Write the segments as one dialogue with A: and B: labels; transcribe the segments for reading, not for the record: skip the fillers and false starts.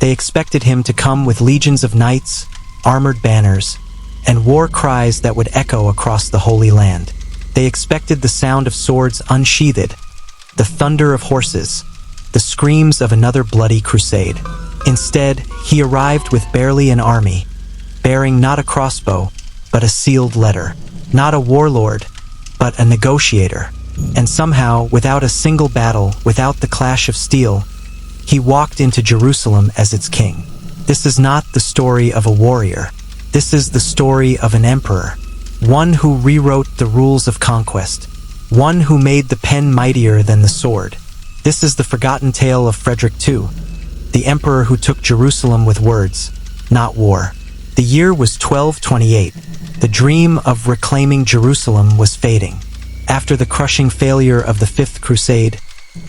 A: They expected him to come with legions of knights, armored banners, and war cries that would echo across the Holy Land. They expected the sound of swords unsheathed, the thunder of horses, the screams of another bloody crusade. Instead, he arrived with barely an army, bearing not a crossbow, but a sealed letter. Not a warlord, but a negotiator. And somehow, without a single battle, without the clash of steel, he walked into Jerusalem as its king. This is not the story of a warrior. This is the story of an emperor, one who rewrote the rules of conquest, one who made the pen mightier than the sword. This is the forgotten tale of Frederick II, the emperor who took Jerusalem with words, not war. The year was 1228. The dream of reclaiming Jerusalem was fading. After the crushing failure of the Fifth Crusade,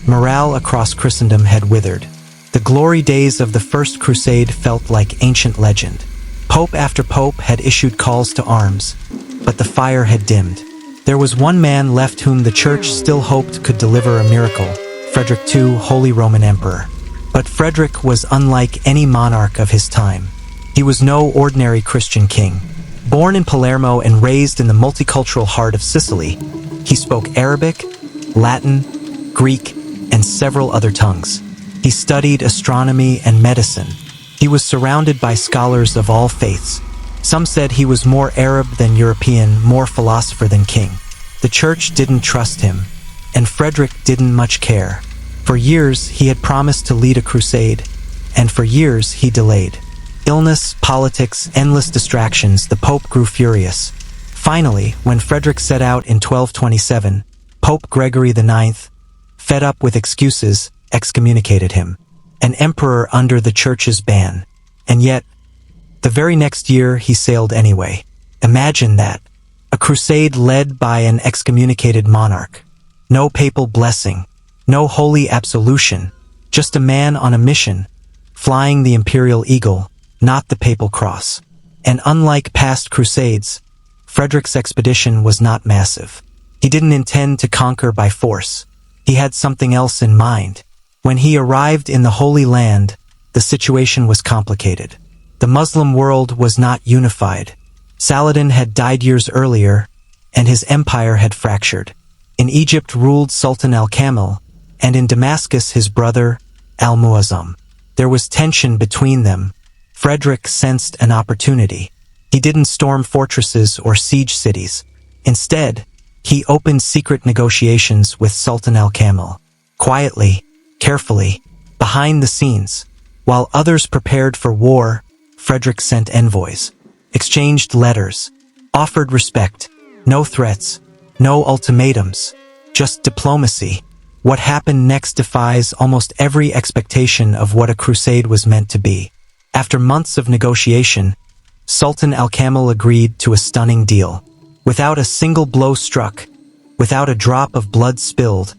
A: morale across Christendom had withered. The glory days of the First Crusade felt like ancient legend. Pope after pope had issued calls to arms, but the fire had dimmed. There was one man left whom the Church still hoped could deliver a miracle, Frederick II, Holy Roman Emperor. But Frederick was unlike any monarch of his time. He was no ordinary Christian king. Born in Palermo and raised in the multicultural heart of Sicily, he spoke Arabic, Latin, Greek, and several other tongues. He studied astronomy and medicine. He was surrounded by scholars of all faiths. Some said he was more Arab than European, more philosopher than king. The Church didn't trust him, and Frederick didn't much care. For years, he had promised to lead a crusade, and for years he delayed. Illness, politics, endless distractions, the Pope grew furious. Finally, when Frederick set out in 1227, Pope Gregory IX, fed up with excuses, excommunicated him, an emperor under the Church's ban. And yet, the very next year he sailed anyway. Imagine that. A crusade led by an excommunicated monarch. No papal blessing, no holy absolution, just a man on a mission, flying the imperial eagle, not the papal cross. And unlike past crusades, Frederick's expedition was not massive. He didn't intend to conquer by force. He had something else in mind. When he arrived in the Holy Land, the situation was complicated. The Muslim world was not unified. Saladin had died years earlier, and his empire had fractured. In Egypt ruled Sultan al-Kamil, and in Damascus his brother, al-Muazzam. There was tension between them. Frederick sensed an opportunity. He didn't storm fortresses or siege cities. Instead, he opened secret negotiations with Sultan al-Kamil. Quietly, carefully, behind the scenes. While others prepared for war, Frederick sent envoys, exchanged letters, offered respect, no threats, no ultimatums, just diplomacy. What happened next defies almost every expectation of what a crusade was meant to be. After months of negotiation, Sultan al-Kamil agreed to a stunning deal. Without a single blow struck, without a drop of blood spilled,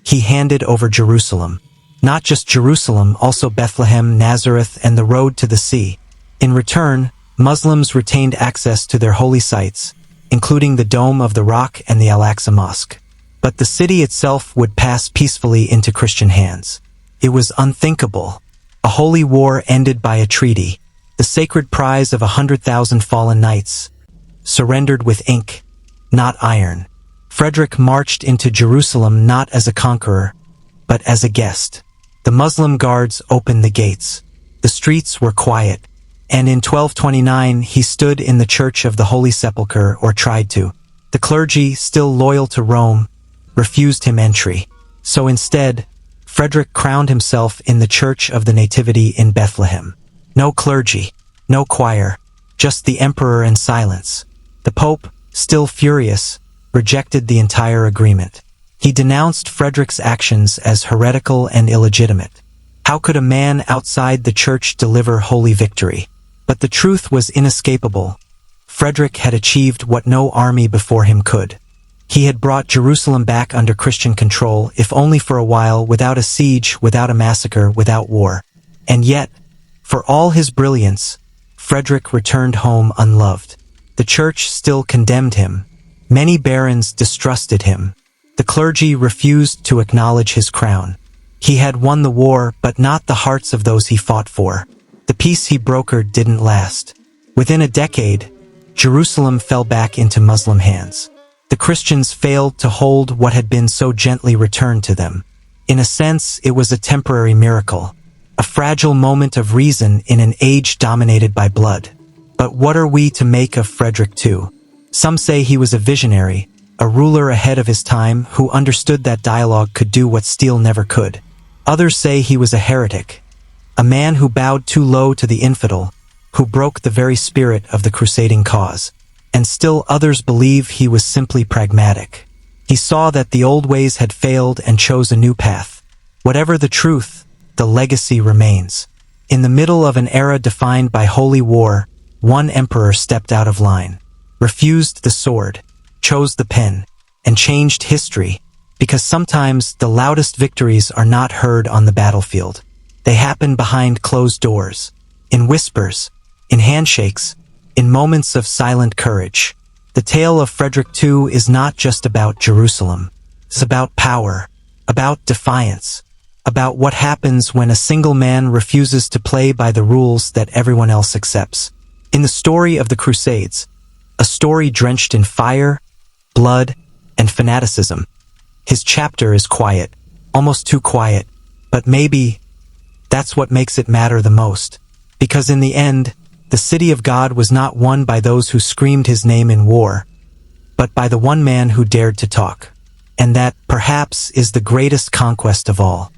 A: he handed over Jerusalem. Not just Jerusalem, also Bethlehem, Nazareth, and the road to the sea. In return, Muslims retained access to their holy sites, including the Dome of the Rock and the Al-Aqsa Mosque. But the city itself would pass peacefully into Christian hands. It was unthinkable. A holy war ended by a treaty. The sacred prize of 100,000 fallen knights, surrendered with ink, not iron. Frederick marched into Jerusalem not as a conqueror, but as a guest. The Muslim guards opened the gates. The streets were quiet, and in 1229 he stood in the Church of the Holy Sepulchre, or tried to. The clergy, still loyal to Rome, refused him entry. So instead, Frederick crowned himself in the Church of the Nativity in Bethlehem. No clergy, no choir, just the emperor and silence. The Pope, still furious, rejected the entire agreement. He denounced Frederick's actions as heretical and illegitimate. How could a man outside the Church deliver holy victory? But the truth was inescapable. Frederick had achieved what no army before him could. He had brought Jerusalem back under Christian control, if only for a while, without a siege, without a massacre, without war. And yet, for all his brilliance, Frederick returned home unloved. The Church still condemned him. Many barons distrusted him. The clergy refused to acknowledge his crown. He had won the war, but not the hearts of those he fought for. The peace he brokered didn't last. Within a decade, Jerusalem fell back into Muslim hands. The Christians failed to hold what had been so gently returned to them. In a sense, it was a temporary miracle, a fragile moment of reason in an age dominated by blood. But what are we to make of Frederick II? Some say he was a visionary, a ruler ahead of his time who understood that dialogue could do what steel never could. Others say he was a heretic, a man who bowed too low to the infidel, who broke the very spirit of the crusading cause. And still others believe he was simply pragmatic. He saw that the old ways had failed and chose a new path. Whatever the truth, the legacy remains. In the middle of an era defined by holy war, one emperor stepped out of line, refused the sword, chose the pen, and changed history, because sometimes the loudest victories are not heard on the battlefield. They happen behind closed doors, in whispers, in handshakes, in moments of silent courage. The tale of Frederick II is not just about Jerusalem. It's about power, about defiance, about what happens when a single man refuses to play by the rules that everyone else accepts. In the story of the Crusades, a story drenched in fire, blood, and fanaticism, his chapter is quiet, almost too quiet, but maybe that's what makes it matter the most. Because in the end, the city of God was not won by those who screamed his name in war, but by the one man who dared to talk. And that, perhaps, is the greatest conquest of all.